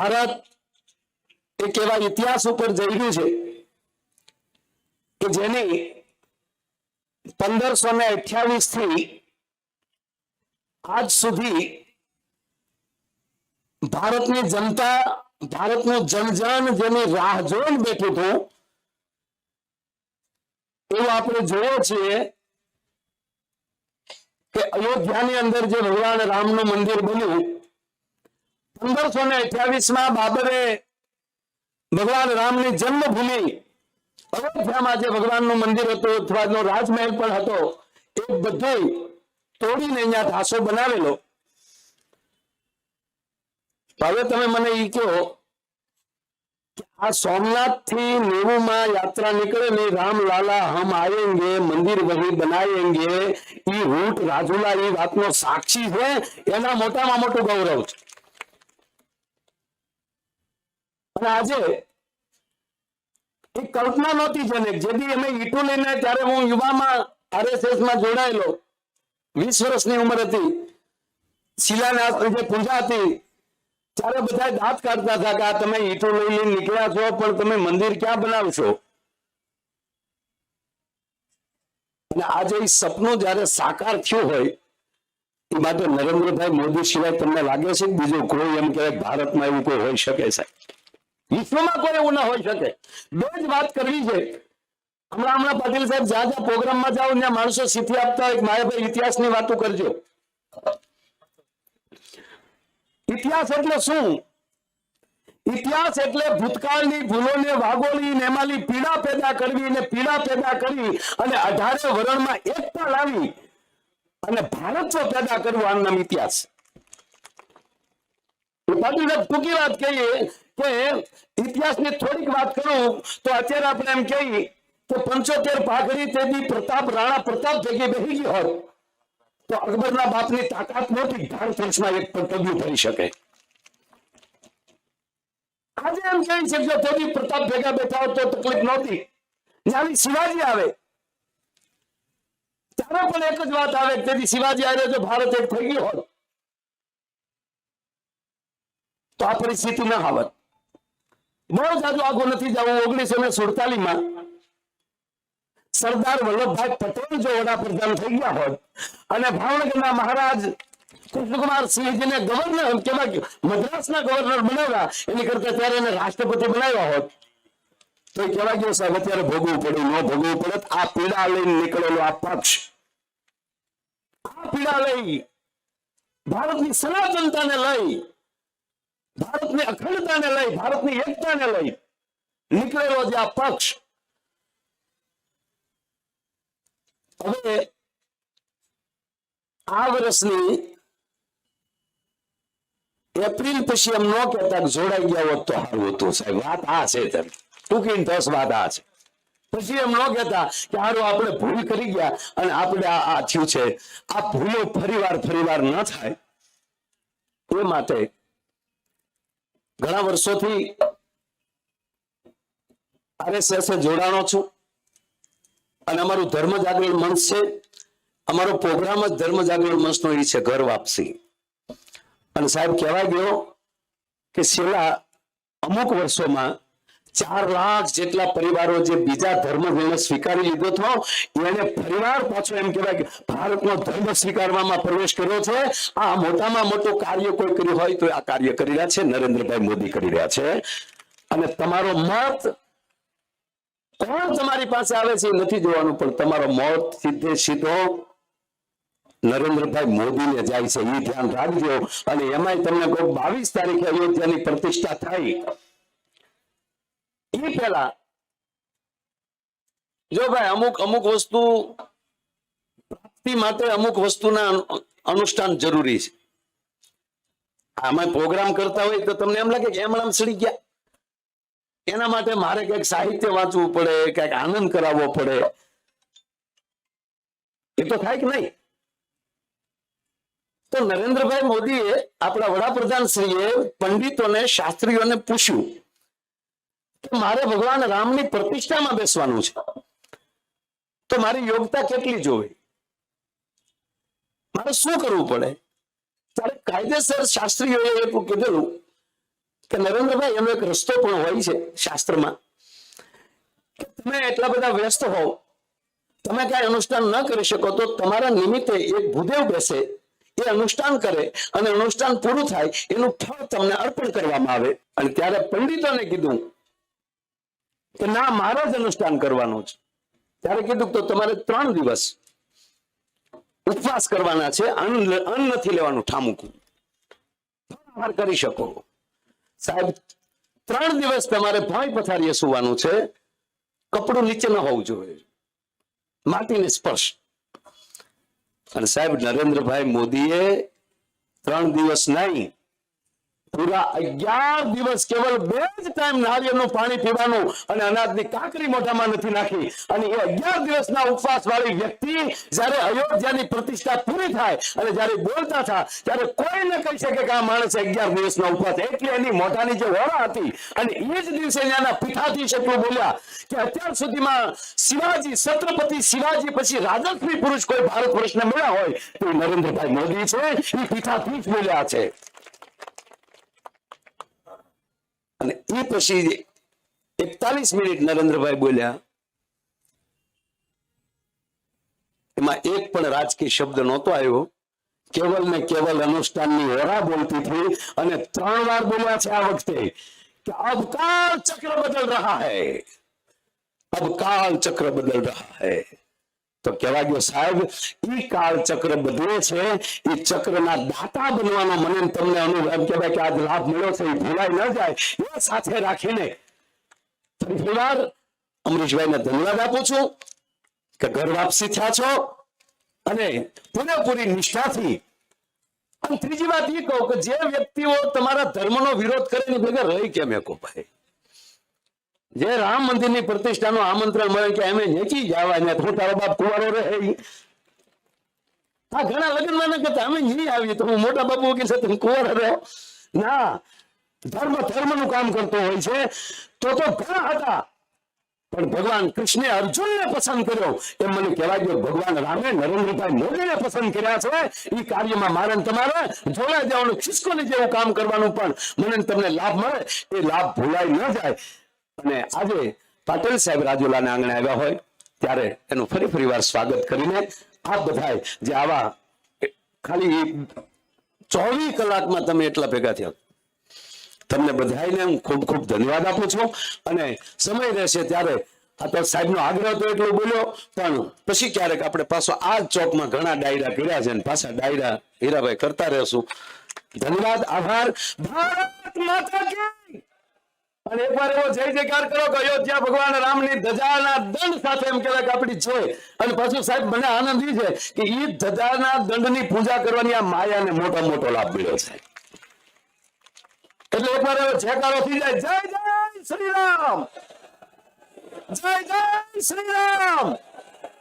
ભારત એક એવા ઇતિહાસ ઉપર જઈ રહ્યું છે કે જેની 1528 થી આજ સુધી ભારતની જનતા, ભારતનું જનજન જેની રાહ જોઈને બેઠું હતું એવું આપણે જોઈએ છીએ કે અયોધ્યાની અંદર જે ભગવાન રામનું મંદિર બન્યું 1528 માં બાબરે ભગવાન રામની જન્મભૂમિ અયોધ્યામાં જે ભગવાનનું મંદિર હતું અથવા રાજમહેલ પણ હતો એ બધું તોડીને અહીંયા ઢાસો બનાવેલો. હવે તમે મને એ કહો કે આ સોમનાથ થી 90 માં યાત્રા નીકળે ને રામ લાલા હમ આયેંગે મંદિર વહી બનાયેંગે એ રૂટ રાજુલા એ વાતનો સાક્ષી છે. એના મોટામાં મોટું ગૌરવ છે. અને આજે એક કલ્પના નહોતી જનક. જેથી અમે ઈટુ લઈને ત્યારે હું યુવામાં RSS માં જોડાયેલો, 20 વર્ષની ઉંમર હતી, શિલાન્યાસ જે પૂજા હતી ત્યારે બધા દાંત કાઢતા હતા કે આ તમે ઈટુ લઈને નીકળ્યા છો પણ તમે મંદિર ક્યાં બનાવશો. અને આજે એ સપનું જયારે સાકાર થયું હોય એ માટે નરેન્દ્રભાઈ મોદી સિવાય તમને લાગે છે કે બીજું કોઈ એમ કહેવાય ભારતમાં એવું કોઈ હોઈ શકે? સાહેબ, વિશ્વમાં કોઈ એવું ના હોઈ શકે. બે જ વાત કરવી છે. હમણાં પાટીલ સાહેબ જ્યાં જ્યાં પ્રોગ્રામમાં જાઓ ત્યાં માણસો સિદ્ધિ આપતા હોય માયાભાઈ ઇતિહાસની વાતો કરજો. ઇતિહાસ એટલે શું? ઇતિહાસ એટલે ભૂતકાળની ભૂલોને વાગોળી એમાંની પીડા પેદા કરવી અને પીડા પેદા કરી અને 18 વરણમાં એકતા લાવી અને ભારત પેદા કરવું, આનું નામ ઇતિહાસ. પાટીલ સાહેબ ટૂંકી વાત કહીએ કે ઇતિહાસની થોડીક વાત કરું તો અત્યારે આપણે એમ કહીએ કે 75 પાઘડી તેથી પ્રતાપ રાણા પ્રતાપ ભેગી બેસી ગઈ હોત તો અકબરના બાપની તાકાત નહોતી ભારત વર્ષમાં એક પણ પગલું ભરી શકે. આજે એમ કહી શકજો તેથી પ્રતાપ ભેગા બેઠા હોત તો તકલીફ નહોતી. જ્યારે શિવાજી આવે ત્યારે પણ એક જ વાત આવે, તેથી શિવાજી આવે જો ભારત એક થઈ ગયો હોત તો આ પરિસ્થિતિ ના આવત. બહુ જાજુ આગળ નથી જવું. 1947 માં સરદાર વલ્લભભાઈ પટેલ જો વડાપ્રધાન થઈ ગયા હોત અને ભાવનગરના મહારાજ કૃષ્ણકુમાર સિંહજીને ગવર્નર કેવાય મદ્રાસના ગવર્નર બનાવ્યા એની કરતા ત્યારે એને રાષ્ટ્રપતિ બનાવ્યા હોત તો કેવા ગયો સાહેબ અત્યારે ભોગવવું પડે, ન ભોગવવું પડે. આ પીડા લઈને નીકળેલો આ પક્ષ, આ પીડા લઈ ભારતની સનાતનતાને લઈ, ભારતની અખંડતાને લઈ, ભારતની એકતાને લઈ નીકળેલો જે આ પક્ષ હવે આ વર્ષની એપ્રિલ પછી એમ ન કહેતા જોડાઈ ગયા હોત તો સારું હતું. સાહેબ વાત આ છે, ટૂંકી 10 વાત આ છે. પછી એમ ન કહેતા કે સારું આપણે ભૂલ કરી ગયા અને આપણે આ થયું છે. આ ભૂલો ફરીવાર ન થાય એ માટે ઘણા વર્ષોથી RSS જોડાણો છું અને અમારું ધર્મ જાગરણ મંચ છે. અમારો પ્રોગ્રામ જ ધર્મ જાગરણ મંચનો એ છે, ઘર વાપસી. અને સાહેબ કહેવાય ગયો કે છેલ્લા અમુક વર્ષોમાં 4 લાખ જેટલા પરિવારો જે બીજા ધર્મ જેને સ્વીકારી લીધો હતો એને પરિવાર પાછો એમ કહેવાય કે ભારતનો ધર્મ સ્વીકારવામાં પ્રવેશ કર્યો છે. આ મોટામાં મોટું કાર્ય કોઈ કર્યું હોય તો આ કાર્ય કરી રહ્યા છે, નરેન્દ્રભાઈ મોદી કરી રહ્યા છે. અને તમારો મત કોણ તમારી પાસે આવે છે નથી જોવાનું, પણ તમારો મત સીધે સીધો નરેન્દ્રભાઈ મોદીને જાય છે, એ ધ્યાન રાખજો. અને એમાંય તમને કહું 22 તારીખે અયોધ્યાની પ્રતિષ્ઠા થાય એ પહેલા જો ભાઈ અમુક વસ્તુ પ્રાપ્તિ માટે અમુક વસ્તુના અનુષ્ઠાન જરૂરી છે. આમાં પ્રોગ્રામ કરતા હોય તો તમને એમ લાગે કે એમ સડી ગયા, એના માટે મારે કઈક સાહિત્ય વાંચવું પડે, કઈક આનંદ કરાવવો પડે. એ તો થાય કે નહીં? તો નરેન્દ્રભાઈ મોદીએ આપણા વડાપ્રધાન શ્રીએ પંડિતોને શાસ્ત્રીઓને પૂછ્યું કે મારે ભગવાન રામની પ્રતિષ્ઠામાં બેસવાનું છે તો મારી યોગ્યતા કેટલી જોવી, મારે શું કરવું પડે? ત્યારે કાયદેસર શાસ્ત્રીઓએ એટલું કીધેલું કે નરેન્દ્રભાઈ એનો એક રસ્તો પણ હોય છે શાસ્ત્રમાં કે તમે એટલા બધા વ્યસ્ત હોવ, તમે કઈ અનુષ્ઠાન ન કરી શકો તો તમારા નિમિત્તે એક ભૂદેવ બેસે, એ અનુષ્ઠાન કરે અને અનુષ્ઠાન પૂરું થાય એનું ફળ તમને અર્પણ કરવામાં આવે. અને ત્યારે પંડિતોને કીધું કે ના, મારે જ અનુષ્ઠાન કરવાનું છે. ત્યારે કીધું તો તમારે 3 દિવસ ઉપવાસ કરવાના છે, અન્ન નથી લેવાનું, ઠામુકું કરી શકો. સાહેબ 3 દિવસ તમારે ભોંય પથારીએ સુવાનું છે, કપડું નીચે ન હોવું જોઈએ, માટીને સ્પર્શ. અને સાહેબ નરેન્દ્રભાઈ મોદીએ 3 દિવસ નહીં, પૂરા 11 દિવસ કેવલ 2 જ ટાઈમ નાળિયેરનું પાણી પીવાનું અને અનાજની કાકરી મોઢામાં નથી નાખી. અને એ 11 દિવસના ઉપવાસ વાળી વ્યક્તિ જ્યારે અયોધ્યાની પ્રતિષ્ઠા પૂરી થાય અને જ્યારે બોલતા હતા ત્યારે કોઈ ન કહી શકે કે આ માણસે 11 દિવસના ઉપવાસ, એટલે એની મોઢાની જે ઓળા હતી. અને એ જ દિવસે ત્યાંના પીઠાધીશ એટલું બોલ્યા કે અત્યાર સુધીમાં શિવાજી, છત્રપતિ શિવાજી પછી રાજશ્રી પુરુષ કોઈ ભારત વર્ષને મળ્યા હોય તો નરેન્દ્રભાઈ મોદી છે. એ પીઠાધીશ બોલ્યા છે. અને એ પછી 41 મિનિટ નરેન્દ્રભાઈ બોલ્યા, એમાં એક પણ રાજકીય શબ્દ નહોતો આવ્યો. કેવલ ને કેવલ અનુષ્ઠાનની ઓરા બોલતી હતી. અને 3 વાર બોલ્યા છે આ વખતે કે અબ કાલ ચક્ર બદલ રહા હૈ, અબ કાલ ચક્ર બદલ રહા હૈ. તો કહેવા ગયો સાહેબ, ઈ કાળ ચક્ર બદલે છે, એ ચક્રના દાતા બનવાનો મને તમને અનુભવ, એમ કહેવાય કે આજ લાભ મળ્યો છે, એ ભૂલાઈ ન જાય એ સાથે રાખીને ફરી વાર અમરીશભાઈને ધન્યવાદ આપું છું કે ઘર વાપસી થયા છો અને પૂરેપૂરી નિષ્ઠાથી. અને ત્રીજી વાત એ કહું કે જે વ્યક્તિઓ તમારા ધર્મનો વિરોધ કરે એની ભેગા રહી કેમ એકો ભાઈ? જે રામ મંદિરની પ્રતિષ્ઠાનું આમંત્રણ મળે કે અમે નેચી જવા ને હું તારો બાપ કુંવારો રહે. હા, ઘણા લગ્નમાં ન કહેતા અમે નહીં આવીએ તો હું મોટા બાપુ કે તમે કુંવારો રહો. ના, ધર્મનું કામ કરતો હોય છે. તો ઘણા હતા, પણ ભગવાન કૃષ્ણે અર્જુનને પસંદ કર્યો એમ મને કહેવાય કે ભગવાન રામે નરેન્દ્રભાઈ મોદીને પસંદ કર્યા છે. એ કાર્યમાં મારે તમારે જોડાઈ દેવાનું, ખિસકોલી જેવું કામ કરવાનું, પણ મને તમને લાભ મળે એ લાભ ભૂલાઈ ન જાય. અને આજે પાટીલ સાહેબ રાજુલાના આંગણે આવ્યા હોય ત્યારે એનું ફરી વાર સ્વાગત કરીને આપ બધા જે આવા ખાલી 24 કલાકમાં તમે એટલા ભેગા થયા, તમને બધાને હું ખૂબ ખૂબ ધન્યવાદ આપું છું. અને સમય રહેશે ત્યારે આ તો સાહેબનો આગ્રહ તો એટલો બોલ્યો, પણ પછી ક્યારેક આપણે પાછો આ ચોકમાં ઘણા ડાયરા કર્યા છે, પાછા ડાયરા હીરાભાઈ કરતા રહેશું. ધન્યવાદ, આભાર. ભારત માતા કી. અને એકવાર એવો જય જયકાર કરો કે અયોધ્યા ભગવાન રામની ધજાના દંડ સાથે એમ કહેવાય કે આપણી જોઈ. અને પાછું સાહેબ મને આનંદ એ છે કે એ ધજાના દંડની પૂજા કરવાની આ માયાને મોટો લાભ મળ્યો છે. એટલે એકવાર એવો જયકારો થઈ જાય, જય જય શ્રી રામ, જય જય શ્રી રામ.